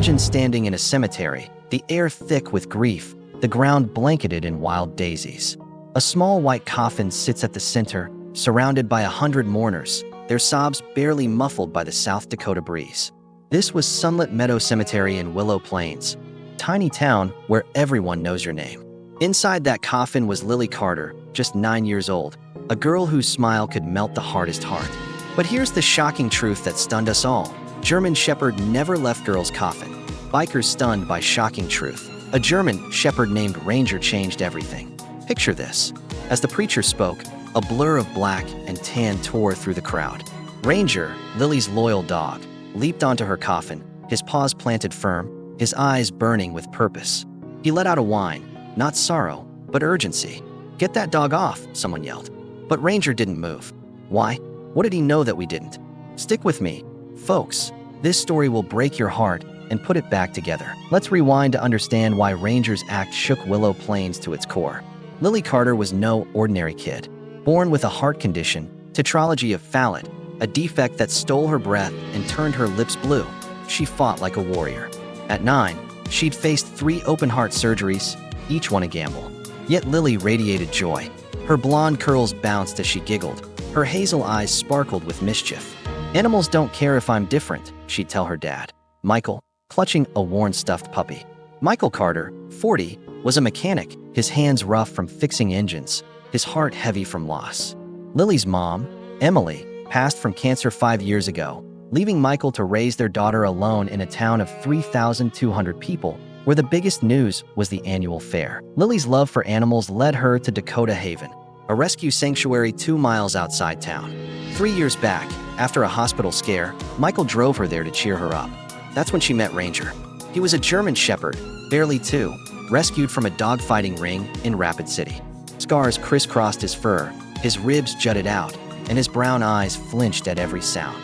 Imagine standing in a cemetery, the air thick with grief, the ground blanketed in wild daisies. A small white coffin sits at the center, surrounded by 100 mourners, their sobs barely muffled by the South Dakota breeze. This was Sunlit Meadow Cemetery in Willow Plains, tiny town where everyone knows your name. Inside that coffin was Lily Carter, just 9 years old, a girl whose smile could melt the hardest heart. But here's the shocking truth that stunned us all. German Shepherd never left girl's coffin. Bikers stunned by shocking truth. A German Shepherd named Ranger changed everything. Picture this. As the preacher spoke, a blur of black and tan tore through the crowd. Ranger, Lily's loyal dog, leaped onto her coffin, his paws planted firm, his eyes burning with purpose. He let out a whine, not sorrow, but urgency. "Get that dog off," someone yelled. But Ranger didn't move. Why? What did he know that we didn't? Stick with me, folks. This story will break your heart and put it back together. Let's rewind to understand why Ranger's act shook Willow Plains to its core. Lily Carter was no ordinary kid. Born with a heart condition, tetralogy of Fallot, a defect that stole her breath and turned her lips blue, she fought like a warrior. At 9, she'd faced 3 open-heart surgeries, each one a gamble. Yet Lily radiated joy. Her blonde curls bounced as she giggled. Her hazel eyes sparkled with mischief. "Animals don't care if I'm different," she'd tell her dad, Michael, clutching a worn stuffed puppy. Michael Carter, 40, was a mechanic, his hands rough from fixing engines, his heart heavy from loss. Lily's mom, Emily, passed from cancer 5 years ago, leaving Michael to raise their daughter alone in a town of 3,200 people, where the biggest news was the annual fair. Lily's love for animals led her to Dakota Haven, a rescue sanctuary 2 miles outside town. 3 years back, after a hospital scare, Michael drove her there to cheer her up. That's when she met Ranger. He was a German Shepherd, barely 2, rescued from a dogfighting ring in Rapid City. Scars crisscrossed his fur, his ribs jutted out, and his brown eyes flinched at every sound.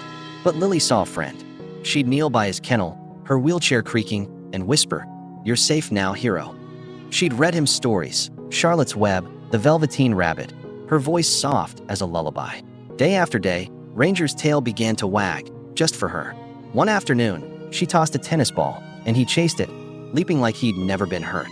But Lily saw a friend. She'd kneel by his kennel, her wheelchair creaking, and whisper, "You're safe now, hero." She'd read him stories, Charlotte's Web, The Velveteen Rabbit, her voice soft as a lullaby. Day after day, Ranger's tail began to wag, just for her. One afternoon, she tossed a tennis ball, and he chased it, leaping like he'd never been hurt.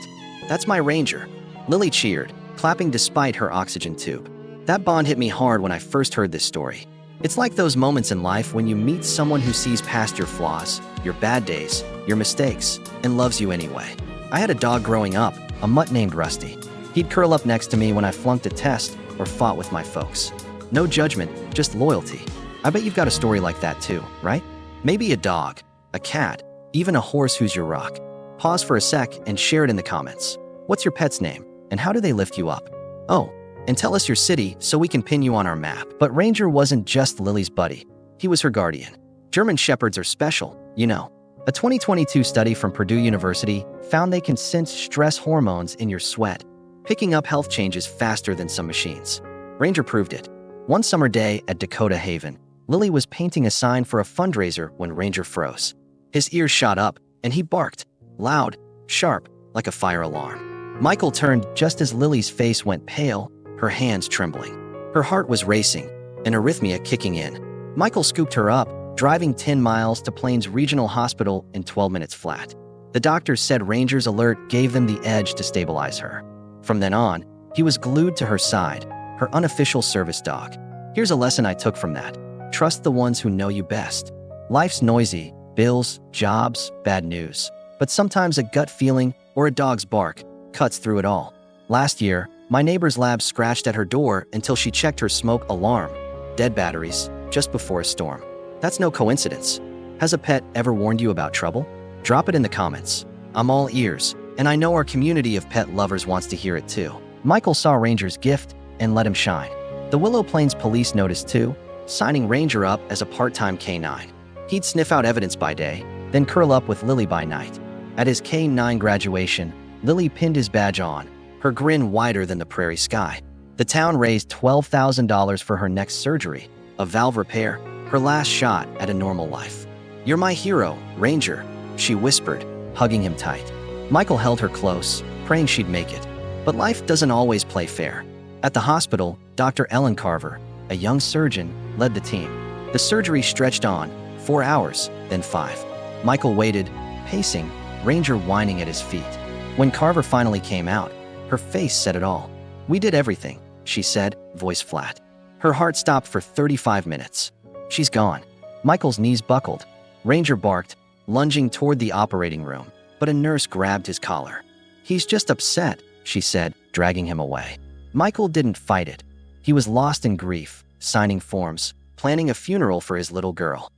"That's my Ranger," Lily cheered, clapping despite her oxygen tube. That bond hit me hard when I first heard this story. It's like those moments in life when you meet someone who sees past your flaws, your bad days, your mistakes, and loves you anyway. I had a dog growing up, a mutt named Rusty. He'd curl up next to me when I flunked a test or fought with my folks. No judgment, just loyalty. I bet you've got a story like that too, right? Maybe a dog, a cat, even a horse who's your rock. Pause for a sec and share it in the comments. What's your pet's name, and how do they lift you up? Oh, and tell us your city so we can pin you on our map. But Ranger wasn't just Lily's buddy. He was her guardian. German Shepherds are special, you know. A 2022 study from Purdue University found they can sense stress hormones in your sweat, picking up health changes faster than some machines. Ranger proved it. One summer day at Dakota Haven, Lily was painting a sign for a fundraiser when Ranger froze. His ears shot up, and he barked, loud, sharp, like a fire alarm. Michael turned just as Lily's face went pale, her hands trembling. Her heart was racing, an arrhythmia kicking in. Michael scooped her up, driving 10 miles to Plains Regional Hospital in 12 minutes flat. The doctors said Ranger's alert gave them the edge to stabilize her. From then on, he was glued to her side, her unofficial service dog. Here's a lesson I took from that. Trust the ones who know you best. Life's noisy, bills, jobs, bad news. But sometimes a gut feeling or a dog's bark cuts through it all. Last year, my neighbor's lab scratched at her door until she checked her smoke alarm. Dead batteries, just before a storm. That's no coincidence. Has a pet ever warned you about trouble? Drop it in the comments. I'm all ears, and I know our community of pet lovers wants to hear it too. Michael saw Ranger's gift and let him shine. The Willow Plains police noticed too, signing Ranger up as a part-time K9. He'd sniff out evidence by day, then curl up with Lily by night. At his K9 graduation, Lily pinned his badge on, her grin wider than the prairie sky. The town raised $12,000 for her next surgery, a valve repair, her last shot at a normal life. "You're my hero, Ranger," she whispered, hugging him tight. Michael held her close, praying she'd make it. But life doesn't always play fair. At the hospital, Dr. Ellen Carver, a young surgeon, led the team. The surgery stretched on, 4 hours, then 5. Michael waited, pacing, Ranger whining at his feet. When Carver finally came out, her face said it all. "We did everything," she said, voice flat. Her heart stopped for 35 minutes. "She's gone." Michael's knees buckled. Ranger barked, lunging toward the operating room, but a nurse grabbed his collar. "He's just upset," she said, dragging him away. Michael didn't fight it. He was lost in grief, signing forms, planning a funeral for his little girl.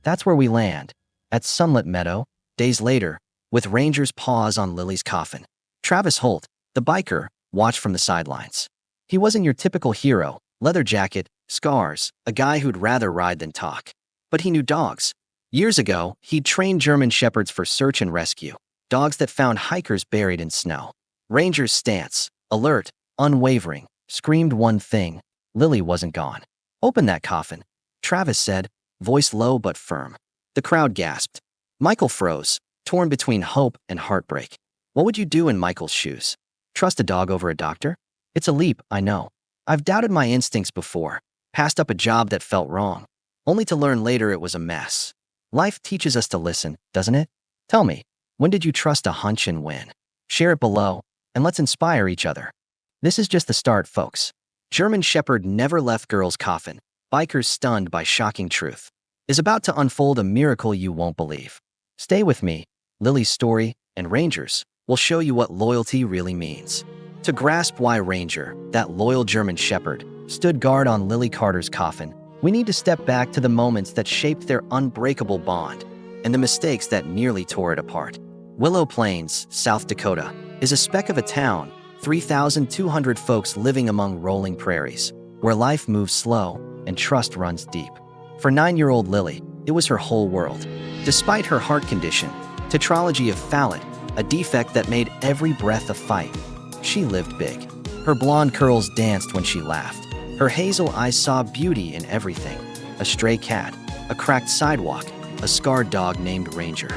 That's where we land, at Sunlit Meadow, days later, with Ranger's paws on Lily's coffin. Travis Holt, the biker, watched from the sidelines. He wasn't your typical hero, leather jacket, scars, a guy who'd rather ride than talk. But he knew dogs. Years ago, he'd trained German shepherds for search and rescue, dogs that found hikers buried in snow. Ranger's stance, alert, unwavering, screamed one thing: Lily wasn't gone. "Open that coffin," Travis said, voice low but firm. The crowd gasped. Michael froze, torn between hope and heartbreak. What would you do in Michael's shoes? Trust a dog over a doctor? It's a leap, I know. I've doubted my instincts before, passed up a job that felt wrong, only to learn later it was a mess. Life teaches us to listen, doesn't it? Tell me, when did you trust a hunch and win? Share it below, and let's inspire each other. This is just the start, folks. German Shepherd never left girl's coffin. Bikers stunned by shocking truth is about to unfold a miracle you won't believe. Stay with me. Lily's story and Ranger's will show you what loyalty really means. To grasp why Ranger, that loyal German Shepherd, stood guard on Lily Carter's coffin, we need to step back to the moments that shaped their unbreakable bond and the mistakes that nearly tore it apart. Willow Plains, South Dakota, is a speck of a town, 3,200 folks living among rolling prairies, where life moves slow and trust runs deep. For 9-year-old Lily, it was her whole world. Despite her heart condition, tetralogy of Fallot, a defect that made every breath a fight, she lived big. Her blonde curls danced when she laughed. Her hazel eyes saw beauty in everything: a stray cat, a cracked sidewalk, a scarred dog named Ranger.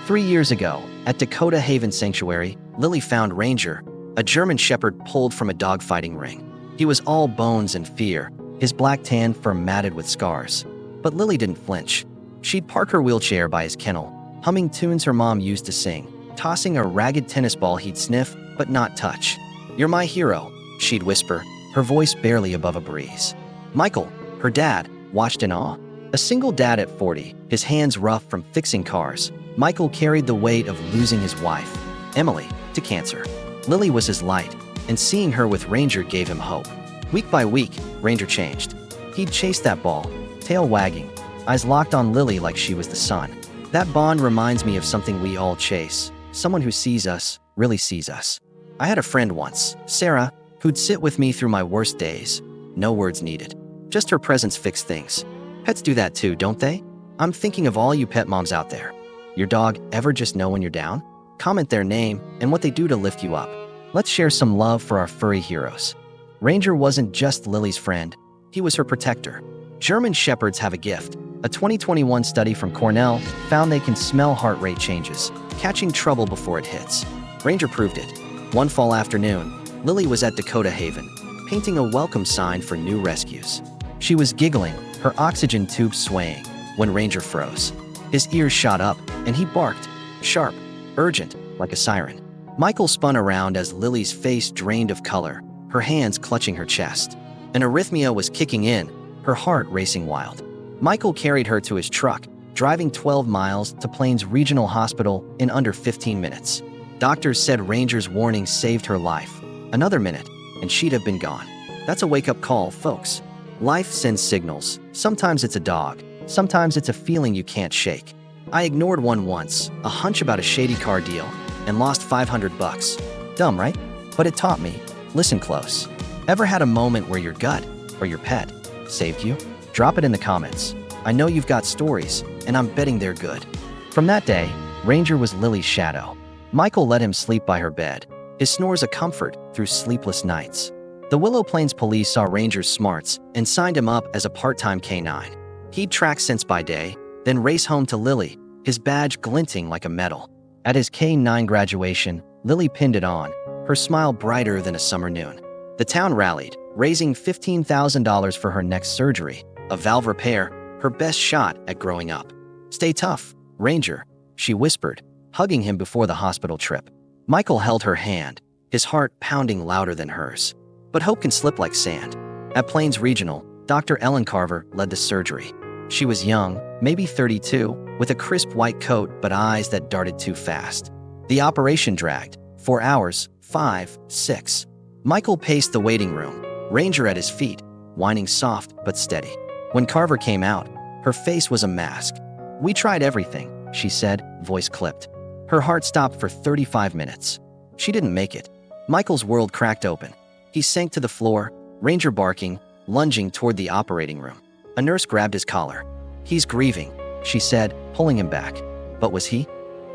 3 years ago, at Dakota Haven Sanctuary, Lily found Ranger, a German Shepherd pulled from a dogfighting ring. He was all bones and fear, his black tan fur matted with scars. But Lily didn't flinch. She'd park her wheelchair by his kennel, humming tunes her mom used to sing, tossing a ragged tennis ball he'd sniff but not touch. "You're my hero," she'd whisper, her voice barely above a breeze. Michael, her dad, watched in awe. A single dad at 40, his hands rough from fixing cars, Michael carried the weight of losing his wife, Emily, to cancer. Lily was his light, and seeing her with Ranger gave him hope. Week by week, Ranger changed. He'd chase that ball, tail wagging, eyes locked on Lily like she was the sun. That bond reminds me of something we all chase, someone who sees us, really sees us. I had a friend once, Sarah, who'd sit with me through my worst days. No words needed. Just her presence fixed things. Pets do that too, don't they? I'm thinking of all you pet moms out there. Your dog ever just know when you're down? Comment their name and what they do to lift you up. Let's share some love for our furry heroes. Ranger wasn't just Lily's friend, he was her protector. German Shepherds have a gift. A 2021 study from Cornell found they can smell heart rate changes, catching trouble before it hits. Ranger proved it. One fall afternoon, Lily was at Dakota Haven, painting a welcome sign for new rescues. She was giggling, her oxygen tube swaying, when Ranger froze. His ears shot up, and he barked, sharp, urgent, like a siren. Michael spun around as Lily's face drained of color, her hands clutching her chest. An arrhythmia was kicking in, her heart racing wild. Michael carried her to his truck, driving 12 miles to Plains Regional Hospital in under 15 minutes. Doctors said Ranger's warning saved her life. Another minute, and she'd have been gone. That's a wake-up call, folks. Life sends signals. Sometimes it's a dog. Sometimes it's a feeling you can't shake. I ignored one once, a hunch about a shady car deal, and lost $500. Dumb, right? But it taught me. Listen close. Ever had a moment where your gut, or your pet, saved you? Drop it in the comments. I know you've got stories, and I'm betting they're good. From that day, Ranger was Lily's shadow. Michael let him sleep by her bed, his snores a comfort through sleepless nights. The Willow Plains police saw Ranger's smarts and signed him up as a part-time K9. He'd track scents by day, then race home to Lily, his badge glinting like a medal. At his K9 graduation, Lily pinned it on, her smile brighter than a summer noon. The town rallied, raising $15,000 for her next surgery, a valve repair, her best shot at growing up. "Stay tough, Ranger," she whispered, hugging him before the hospital trip. Michael held her hand, his heart pounding louder than hers. But hope can slip like sand. At Plains Regional, Dr. Ellen Carver led the surgery. She was young, maybe 32, with a crisp white coat but eyes that darted too fast. The operation dragged. 4 hours, 5, 6. Michael paced the waiting room, Ranger at his feet, whining soft but steady. When Carver came out, her face was a mask. "We tried everything," she said, voice clipped. Her heart stopped for 35 minutes. She didn't make it. Michael's world cracked open. He sank to the floor, Ranger barking, lunging toward the operating room. A nurse grabbed his collar. "He's grieving," she said, pulling him back. But was he?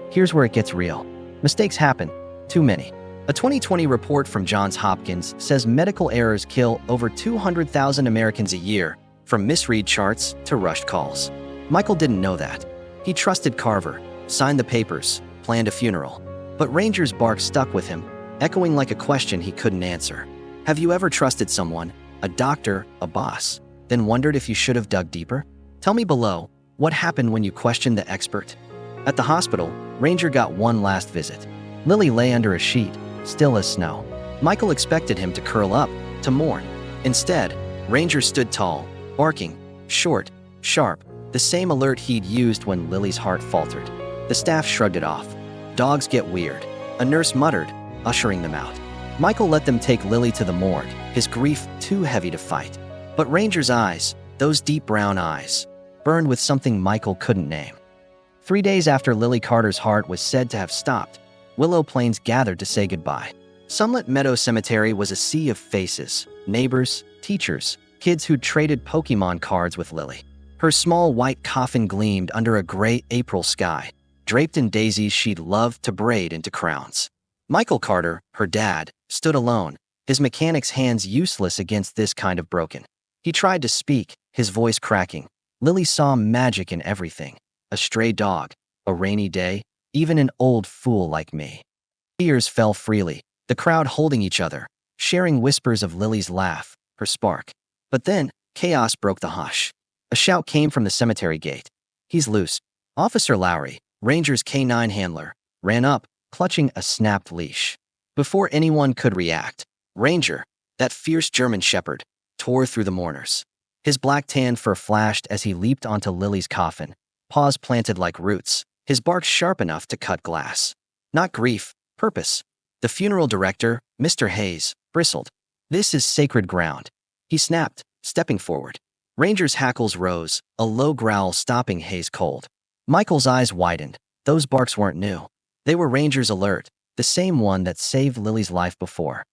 Here's where it gets real. Mistakes happen. Too many. A 2020 report from Johns Hopkins says medical errors kill over 200,000 Americans a year, from misread charts to rushed calls. Michael didn't know that. He trusted Carver, signed the papers, planned a funeral. But Ranger's bark stuck with him, echoing like a question he couldn't answer. Have you ever trusted someone, a doctor, a boss, then wondered if you should have dug deeper? Tell me below, what happened when you questioned the expert? At the hospital, Ranger got one last visit. Lily lay under a sheet, still as snow. Michael expected him to curl up, to mourn. Instead, Ranger stood tall, barking, short, sharp, the same alert he'd used when Lily's heart faltered. The staff shrugged it off. Dogs get weird, a nurse muttered, ushering them out. Michael let them take Lily to the morgue, his grief too heavy to fight. But Ranger's eyes, those deep brown eyes, burned with something Michael couldn't name. 3 days after Lily Carter's heart was said to have stopped, Willow Plains gathered to say goodbye. Sunlit Meadow Cemetery was a sea of faces, neighbors, teachers, kids who'd traded Pokemon cards with Lily. Her small white coffin gleamed under a gray April sky, draped in daisies she'd loved to braid into crowns. Michael Carter, her dad, stood alone, his mechanic's hands useless against this kind of broken. He tried to speak, his voice cracking. Lily saw magic in everything. A stray dog, a rainy day, even an old fool like me. Tears fell freely, the crowd holding each other, sharing whispers of Lily's laugh, her spark. But then, chaos broke the hush. A shout came from the cemetery gate. "He's loose." Officer Lowry, Ranger's K9 handler, ran up, clutching a snapped leash. Before anyone could react, Ranger, that fierce German shepherd, tore through the mourners. His black tan fur flashed as he leaped onto Lily's coffin, paws planted like roots, his bark sharp enough to cut glass. Not grief, purpose. The funeral director, Mr. Hayes, bristled. "This is sacred ground," he snapped, stepping forward. Ranger's hackles rose, a low growl stopping Hayes cold. Michael's eyes widened. Those barks weren't new. They were Ranger's alert, the same one that saved Lily's life before.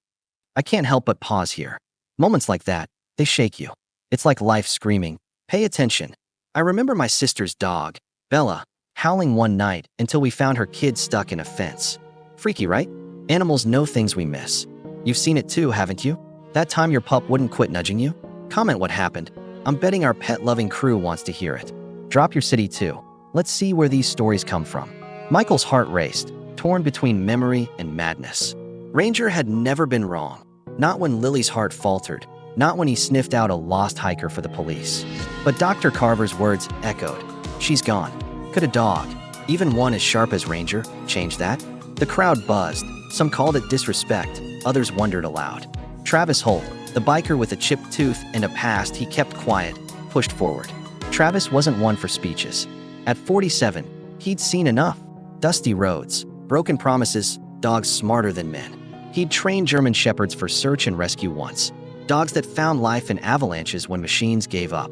I can't help but pause here. Moments like that, they shake you. It's like life screaming, "Pay attention." I remember my sister's dog, Bella, howling one night until we found her kid stuck in a fence. Freaky, right? Animals know things we miss. You've seen it too, haven't you? That time your pup wouldn't quit nudging you? Comment what happened. I'm betting our pet-loving crew wants to hear it. Drop your city too. Let's see where these stories come from. Michael's heart raced, torn between memory and madness. Ranger had never been wrong. Not when Lily's heart faltered. Not when he sniffed out a lost hiker for the police. But Dr. Carver's words echoed. She's gone. Could a dog, even one as sharp as Ranger, change that? The crowd buzzed. Some called it disrespect. Others wondered aloud. Travis Holt, the biker with a chipped tooth and a past he kept quiet, pushed forward. Travis wasn't one for speeches. At 47, he'd seen enough. Dusty roads, broken promises, dogs smarter than men. He'd trained German shepherds for search and rescue once. Dogs that found life in avalanches when machines gave up.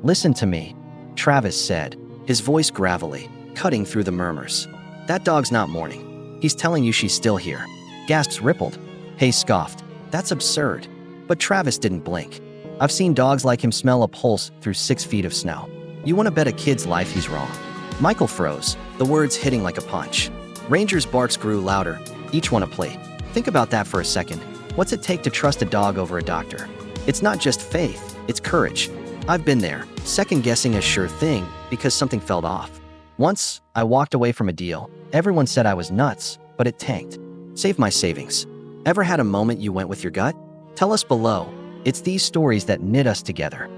"Listen to me," Travis said, his voice gravelly, cutting through the murmurs. "That dog's not mourning. He's telling you she's still here." Gasps rippled. Hayes scoffed. "That's absurd." But Travis didn't blink. "I've seen dogs like him smell a pulse through 6 feet of snow. You want to bet a kid's life he's wrong?" Michael froze, the words hitting like a punch. Ranger's barks grew louder, each one a plea. Think about that for a second. What's it take to trust a dog over a doctor? It's not just faith, it's courage. I've been there, second-guessing a sure thing because something felt off. Once, I walked away from a deal. Everyone said I was nuts, but it tanked. Saved my savings. Ever had a moment you went with your gut? Tell us below. It's these stories that knit us together.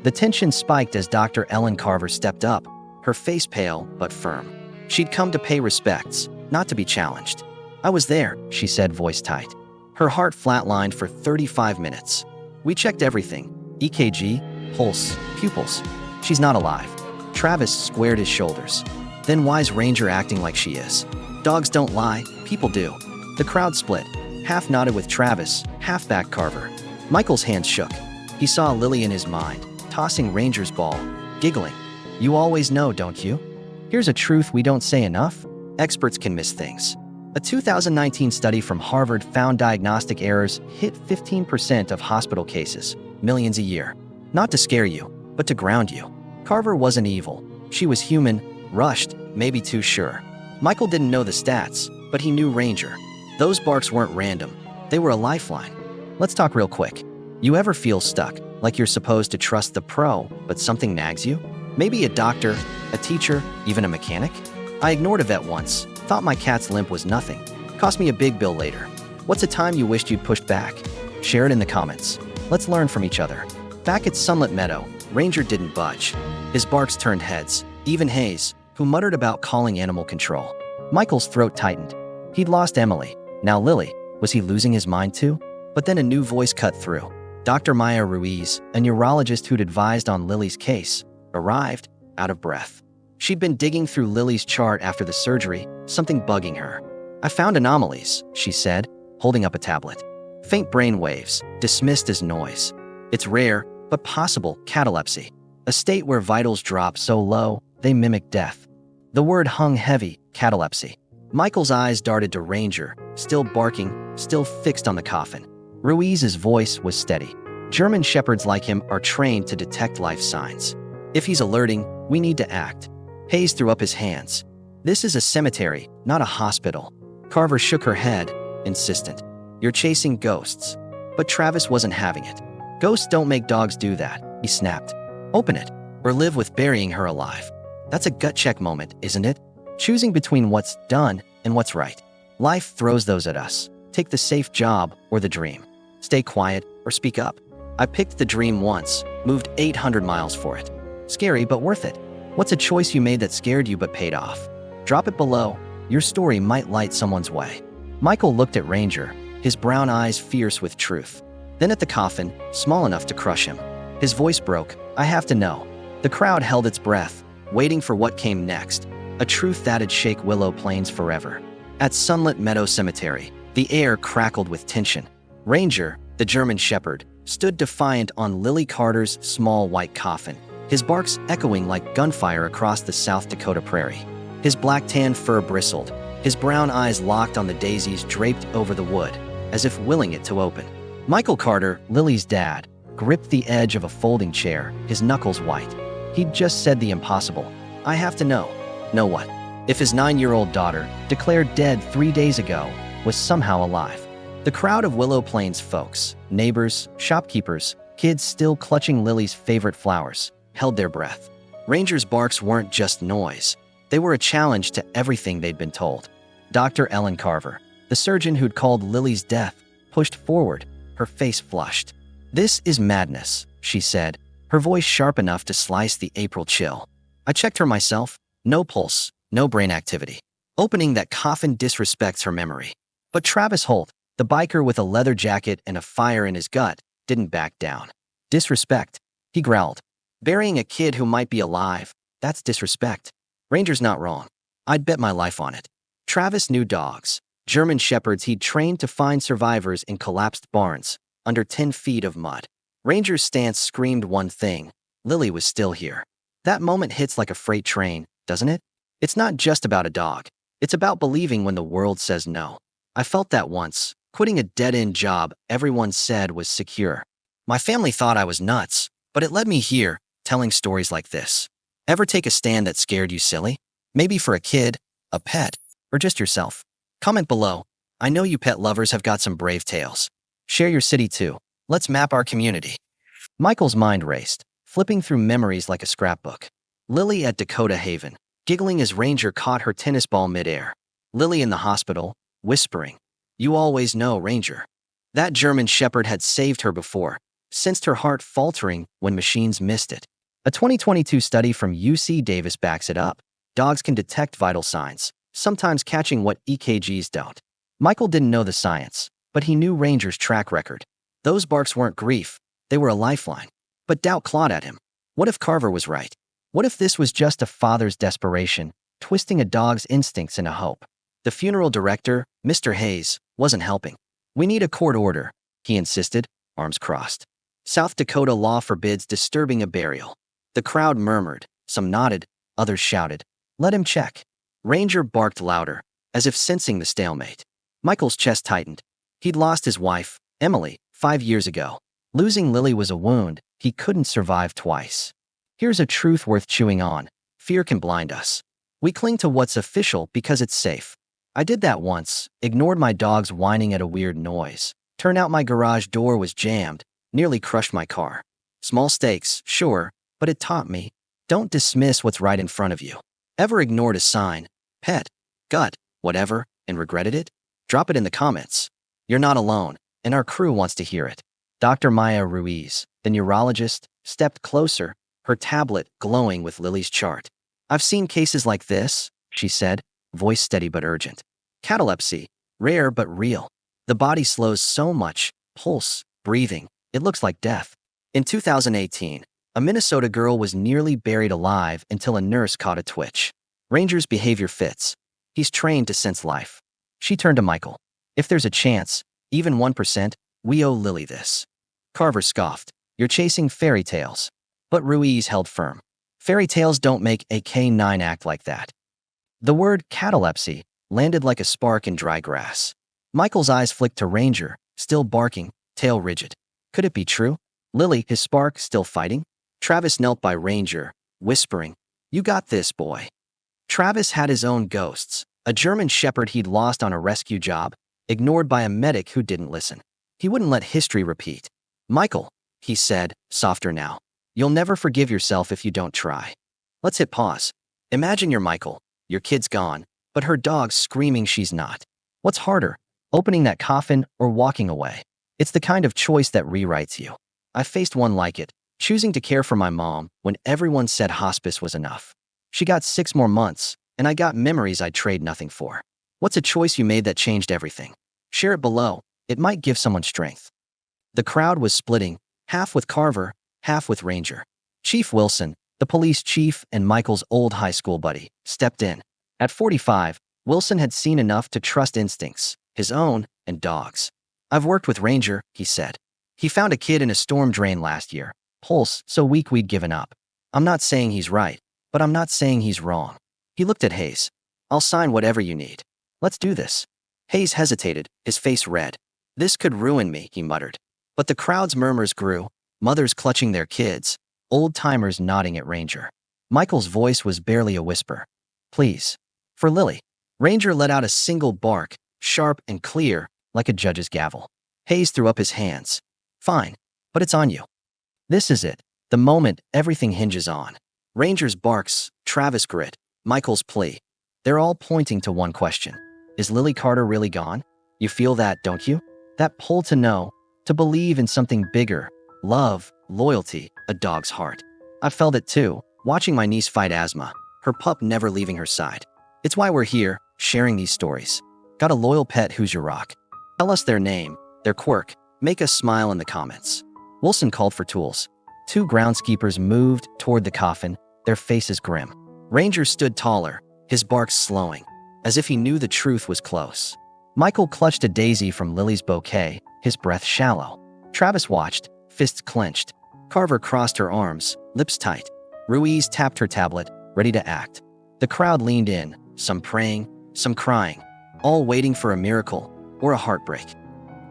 The tension spiked as Dr. Ellen Carver stepped up, her face pale but firm. She'd come to pay respects, not to be challenged. I was there, she said, voice tight. Her heart flatlined for 35 minutes. We checked everything: EKG, pulse, pupils. She's not alive. Travis squared his shoulders. Then why's Ranger acting like she is? Dogs don't lie, people do. The crowd split. Half nodded with Travis, half backed Carver. Michael's hands shook. He saw Lily in his mind, tossing Ranger's ball, giggling. You always know, don't you? Here's a truth we don't say enough. Experts can miss things. A 2019 study from Harvard found diagnostic errors hit 15% of hospital cases, millions a year. Not to scare you, but to ground you. Carver wasn't evil. She was human, rushed, maybe too sure. Michael didn't know the stats, but he knew Ranger. Those barks weren't random. They were a lifeline. Let's talk real quick. You ever feel stuck, like you're supposed to trust the pro, but something nags you? Maybe a doctor, a teacher, even a mechanic? I ignored a vet once, thought my cat's limp was nothing. Cost me a big bill later. What's a time you wished you'd pushed back? Share it in the comments. Let's learn from each other. Back at Sunlit Meadow, Ranger didn't budge. His barks turned heads, even Hayes, who muttered about calling animal control. Michael's throat tightened. He'd lost Emily. Now Lily. Was he losing his mind too? But then a new voice cut through. Dr. Maya Ruiz, a neurologist who'd advised on Lily's case, arrived, out of breath. She'd been digging through Lily's chart after the surgery, something bugging her. I found anomalies, she said, holding up a tablet. Faint brain waves, dismissed as noise. It's rare, but possible, catalepsy. A state where vitals drop so low, they mimic death. The word hung heavy, catalepsy. Michael's eyes darted to Ranger, still barking, still fixed on the coffin. Ruiz's voice was steady. German shepherds like him are trained to detect life signs. If he's alerting, we need to act. Hayes threw up his hands. This is a cemetery, not a hospital. Carver shook her head, insistent. You're chasing ghosts. But Travis wasn't having it. Ghosts don't make dogs do that, he snapped. Open it, or live with burying her alive. That's a gut check moment, isn't it? Choosing between what's done and what's right. Life throws those at us. Take the safe job or the dream. Stay quiet or speak up. I picked the dream once, moved 800 miles for it. Scary, but worth it. What's a choice you made that scared you but paid off? Drop it below. Your story might light someone's way. Michael looked at Ranger, his brown eyes fierce with truth. Then at the coffin, small enough to crush him. His voice broke. I have to know. The crowd held its breath, waiting for what came next. A truth that'd shake Willow Plains forever. At Sunlit Meadow Cemetery, the air crackled with tension. Ranger, the German shepherd, stood defiant on Lily Carter's small white coffin, his barks echoing like gunfire across the South Dakota prairie. His black-tan fur bristled, his brown eyes locked on the daisies draped over the wood, as if willing it to open. Michael Carter, Lily's dad, gripped the edge of a folding chair, his knuckles white. He'd just said the impossible. I have to know. Know what? If his 9-year-old daughter, declared dead 3 days ago, was somehow alive. The crowd of Willow Plains folks, neighbors, shopkeepers, kids still clutching Lily's favorite flowers, held their breath. Ranger's barks weren't just noise. They were a challenge to everything they'd been told. Dr. Ellen Carver, the surgeon who'd called Lily's death, pushed forward, her face flushed. This is madness, she said, her voice sharp enough to slice the April chill. I checked her myself. No pulse, no brain activity. Opening that coffin disrespects her memory. But Travis Holt, the biker with a leather jacket and a fire in his gut, didn't back down. Disrespect, he growled. Burying a kid who might be alive, that's disrespect. Ranger's not wrong. I'd bet my life on it. Travis knew dogs, German shepherds he'd trained to find survivors in collapsed barns, under 10 feet of mud. Ranger's stance screamed one thing: Lily was still here. That moment hits like a freight train, doesn't it? It's not just about a dog. It's about believing when the world says no. I felt that once, quitting a dead-end job everyone said was secure. My family thought I was nuts, but it led me here, telling stories like this. Ever take a stand that scared you silly? Maybe for a kid, a pet, or just yourself. Comment below. I know you pet lovers have got some brave tales. Share your city too. Let's map our community. Michael's mind raced, flipping through memories like a scrapbook. Lily at Dakota Haven, giggling as Ranger caught her tennis ball midair. Lily in the hospital, whispering, "You always know, Ranger." That German shepherd had saved her before, sensed her heart faltering when machines missed it. A 2022 study from UC Davis backs it up. Dogs can detect vital signs, sometimes catching what EKGs don't. Michael didn't know the science, but he knew Ranger's track record. Those barks weren't grief, they were a lifeline. But doubt clawed at him. What if Carver was right? What if this was just a father's desperation, twisting a dog's instincts into hope? The funeral director, Mr. Hayes, wasn't helping. "We need a court order," he insisted, arms crossed. "South Dakota law forbids disturbing a burial." The crowd murmured, some nodded, others shouted, "Let him check." Ranger barked louder, as if sensing the stalemate. Michael's chest tightened. He'd lost his wife, Emily, 5 years ago. Losing Lily was a wound he couldn't survive twice. Here's a truth worth chewing on. Fear can blind us. We cling to what's official because it's safe. I did that once, ignored my dogs whining at a weird noise. Turned out my garage door was jammed, nearly crushed my car. Small stakes, sure, but it taught me, don't dismiss what's right in front of you. Ever ignored a sign, pet, gut, whatever, and regretted it? Drop it in the comments. You're not alone, and our crew wants to hear it. Dr. Maya Ruiz, the neurologist, stepped closer, her tablet glowing with Lily's chart. "I've seen cases like this," she said, voice steady but urgent. "Catalepsy, rare but real. The body slows so much, pulse, breathing, it looks like death." In 2018, a Minnesota girl was nearly buried alive until a nurse caught a twitch. Ranger's behavior fits. He's trained to sense life. She turned to Michael. "If there's a chance, even 1%, we owe Lily this." Carver scoffed. "You're chasing fairy tales." But Ruiz held firm. "Fairy tales don't make a K9 act like that." The word catalepsy landed like a spark in dry grass. Michael's eyes flicked to Ranger, still barking, tail rigid. Could it be true? Lily, his spark, still fighting? Travis knelt by Ranger, whispering, "You got this, boy." Travis had his own ghosts, a German shepherd he'd lost on a rescue job, ignored by a medic who didn't listen. He wouldn't let history repeat. "Michael," he said, softer now, "you'll never forgive yourself if you don't try." Let's hit pause. Imagine you're Michael, your kid's gone, but her dog's screaming she's not. What's harder, opening that coffin or walking away? It's the kind of choice that rewrites you. I faced one like it, choosing to care for my mom when everyone said hospice was enough. She got 6 more months, and I got memories I'd trade nothing for. What's a choice you made that changed everything? Share it below. It might give someone strength. The crowd was splitting, half with Carver, half with Ranger. Chief Wilson, the police chief and Michael's old high school buddy, stepped in. At 45, Wilson had seen enough to trust instincts, his own and dogs. "I've worked with Ranger," he said. "He found a kid in a storm drain last year, pulse so weak we'd given up. I'm not saying he's right, but I'm not saying he's wrong." He looked at Hayes. "I'll sign whatever you need. Let's do this." Hayes hesitated, his face red. "This could ruin me," he muttered. But the crowd's murmurs grew, mothers clutching their kids, old-timers nodding at Ranger. Michael's voice was barely a whisper. "Please. For Lily." Ranger let out a single bark, sharp and clear, like a judge's gavel. Hayes threw up his hands. "Fine, but it's on you." This is it, the moment everything hinges on. Ranger's barks, Travis' grit, Michael's plea. They're all pointing to one question. Is Lily Carter really gone? You feel that, don't you? That pull to know, to believe in something bigger, love, loyalty, a dog's heart. I felt it too, watching my niece fight asthma, her pup never leaving her side. It's why we're here, sharing these stories. Got a loyal pet who's your rock? Tell us their name, their quirk, make us smile in the comments. Wilson called for tools. 2 groundskeepers moved toward the coffin, their faces grim. Ranger stood taller, his barks slowing, as if he knew the truth was close. Michael clutched a daisy from Lily's bouquet, his breath shallow. Travis watched, fists clenched. Carver crossed her arms, lips tight. Ruiz tapped her tablet, ready to act. The crowd leaned in, some praying, some crying, all waiting for a miracle or a heartbreak.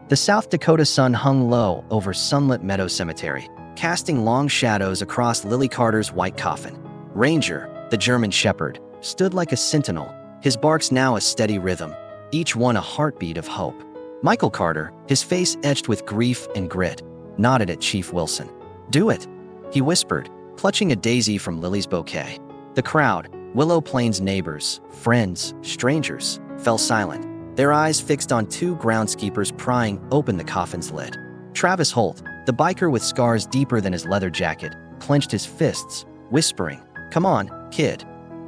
The South Dakota sun hung low over sunlit Meadow Cemetery, casting long shadows across Lily Carter's white coffin. Ranger, the German shepherd, stood like a sentinel, his barks now a steady rhythm, each one a heartbeat of hope. Michael Carter, his face etched with grief and grit, nodded at Chief Wilson. "Do it," he whispered, clutching a daisy from Lily's bouquet. The crowd, Willow Plains neighbors, friends, strangers, fell silent, their eyes fixed on 2 groundskeepers prying open the coffin's lid. Travis Holt, the biker with scars deeper than his leather jacket, clenched his fists, whispering, "Come on, kid.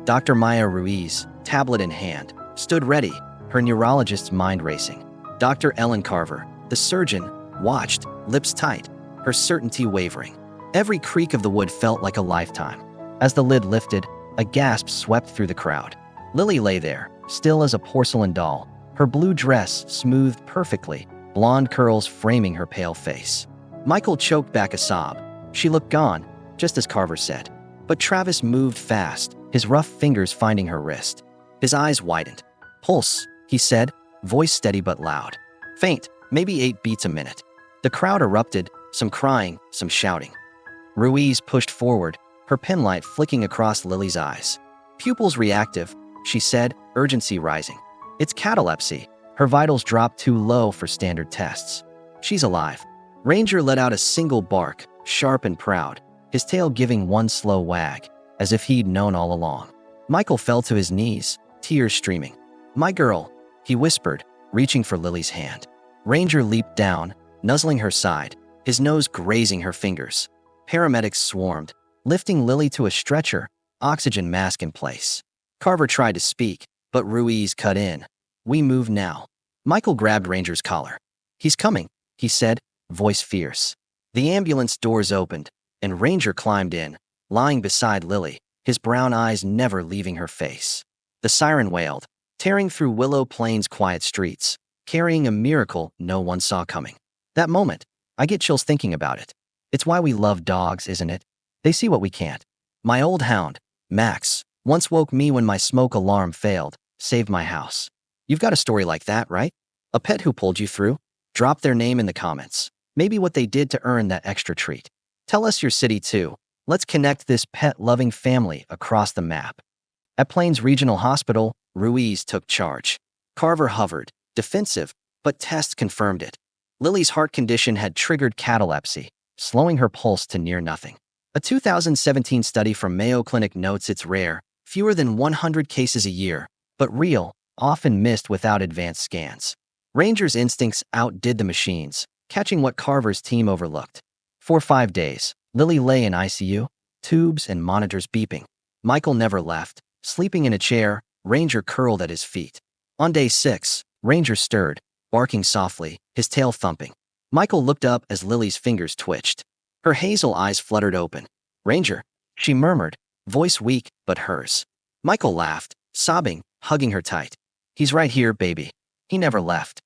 Dr. Maya Ruiz, tablet in hand, stood ready, her neurologist's mind racing. Dr. Ellen Carver, the surgeon, watched, lips tight, her certainty wavering. Every creak of the wood felt like a lifetime. As the lid lifted, a gasp swept through the crowd. Lily lay there, still as a porcelain doll, her blue dress smoothed perfectly, blonde curls framing her pale face. Michael choked back a sob. She looked gone, just as Carver said. But Travis moved fast, his rough fingers finding her wrist. His eyes widened. "Pulse," he said, voice steady but loud. "Faint, maybe 8 beats a minute." The crowd erupted, some crying, some shouting. Ruiz pushed forward, her penlight flicking across Lily's eyes. "Pupils reactive," she said, urgency rising. "It's catalepsy." Her vitals dropped too low for standard tests. "She's alive." Ranger let out a single bark, sharp and proud, his tail giving one slow wag, as if he'd known all along. Michael fell to his knees, tears streaming. "My girl," he whispered, reaching for Lily's hand. Ranger leaped down, nuzzling her side, his nose grazing her fingers. Paramedics swarmed, lifting Lily to a stretcher, oxygen mask in place. Carver tried to speak, but Ruiz cut in. "We move now." Michael grabbed Ranger's collar. "He's coming," he said, voice fierce. The ambulance doors opened, and Ranger climbed in, lying beside Lily, his brown eyes never leaving her face. The siren wailed, tearing through Willow Plains' quiet streets, carrying a miracle no one saw coming. That moment, I get chills thinking about it. It's why we love dogs, isn't it? They see what we can't. My old hound, Max, once woke me when my smoke alarm failed, saved my house. You've got a story like that, right? A pet who pulled you through? Drop their name in the comments. Maybe what they did to earn that extra treat. Tell us your city too. Let's connect this pet-loving family across the map. At Plains Regional Hospital, Ruiz took charge. Carver hovered, defensive, but tests confirmed it. Lily's heart condition had triggered catalepsy, slowing her pulse to near nothing. A 2017 study from Mayo Clinic notes it's rare, fewer than 100 cases a year, but real, often missed without advanced scans. Ranger's instincts outdid the machines, catching what Carver's team overlooked. For 5 days, Lily lay in ICU, tubes and monitors beeping. Michael never left, sleeping in a chair, Ranger curled at his feet. On day 6, Ranger stirred, barking softly, his tail thumping. Michael looked up as Lily's fingers twitched. Her hazel eyes fluttered open. "Ranger," she murmured, voice weak but hers. Michael laughed, sobbing, hugging her tight. "He's right here, baby." He never left.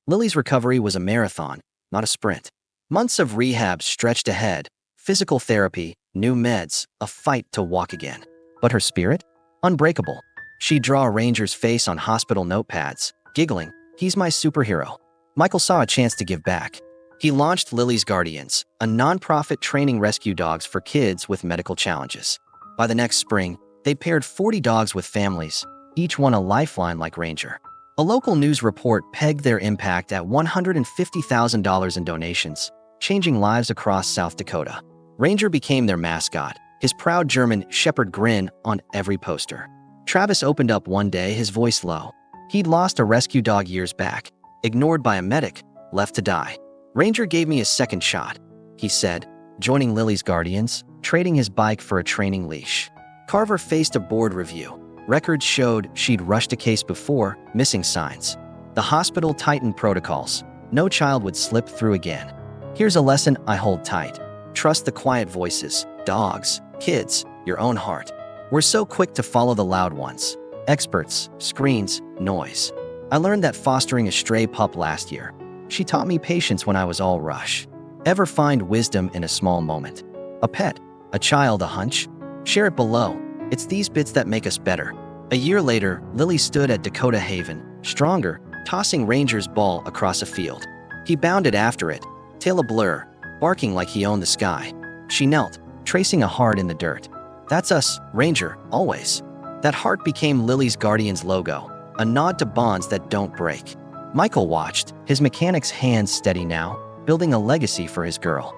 Lily's recovery was a marathon, not a sprint. Months of rehab stretched ahead, physical therapy, new meds, a fight to walk again. But her spirit? Unbreakable. She'd draw Ranger's face on hospital notepads, giggling, "He's my superhero." Michael saw a chance to give back. He launched Lily's Guardians, a nonprofit training rescue dogs for kids with medical challenges. By the next spring, they paired 40 dogs with families, each one a lifeline like Ranger. A local news report pegged their impact at $150,000 in donations, changing lives across South Dakota. Ranger became their mascot, his proud German shepherd grin on every poster. Travis opened up one day, his voice low. He'd lost a rescue dog years back, ignored by a medic, left to die. "Ranger gave me a second shot," he said, joining Lily's Guardians, trading his bike for a training leash. Carver faced a board review. Records showed she'd rushed a case before, missing signs. The hospital tightened protocols. No child would slip through again. Here's a lesson I hold tight. Trust the quiet voices, dogs, kids, your own heart. We're so quick to follow the loud ones. Experts, screens, noise. I learned that fostering a stray pup last year. She taught me patience when I was all rush. Ever find wisdom in a small moment? A pet, a child, a hunch? Share it below. It's these bits that make us better. A year later, Lily stood at Dakota Haven, stronger, tossing Ranger's ball across a field. He bounded after it, tail a blur, barking like he owned the sky. She knelt, tracing a heart in the dirt. "That's us, Ranger, always." That heart became Lily's Guardian's logo, a nod to bonds that don't break. Michael watched, his mechanic's hands steady now, building a legacy for his girl.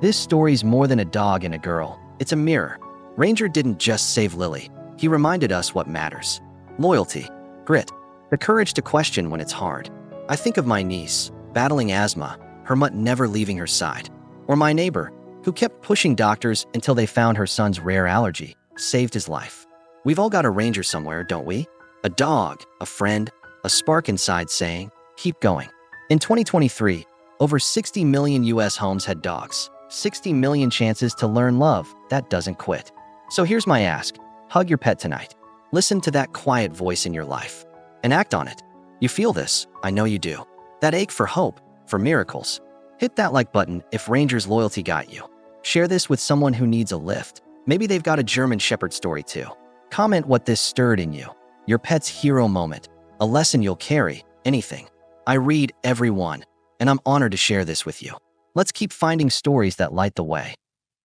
This story's more than a dog and a girl. It's a mirror. Ranger didn't just save Lily. He reminded us what matters. Loyalty, grit, the courage to question when it's hard. I think of my niece, battling asthma, her mutt never leaving her side. Or my neighbor, who kept pushing doctors until they found her son's rare allergy, saved his life. We've all got a ranger somewhere, don't we? A dog, a friend, a spark inside saying, keep going. In 2023, over 60 million US homes had dogs. 60 million chances to learn love that doesn't quit. So here's my ask. Hug your pet tonight. Listen to that quiet voice in your life and act on it. You feel this, I know you do. That ache for hope, for miracles. Hit that like button if Ranger's loyalty got you. Share this with someone who needs a lift. Maybe they've got a German Shepherd story too. Comment what this stirred in you. Your pet's hero moment. A lesson you'll carry. Anything. I read every one, and I'm honored to share this with you. Let's keep finding stories that light the way.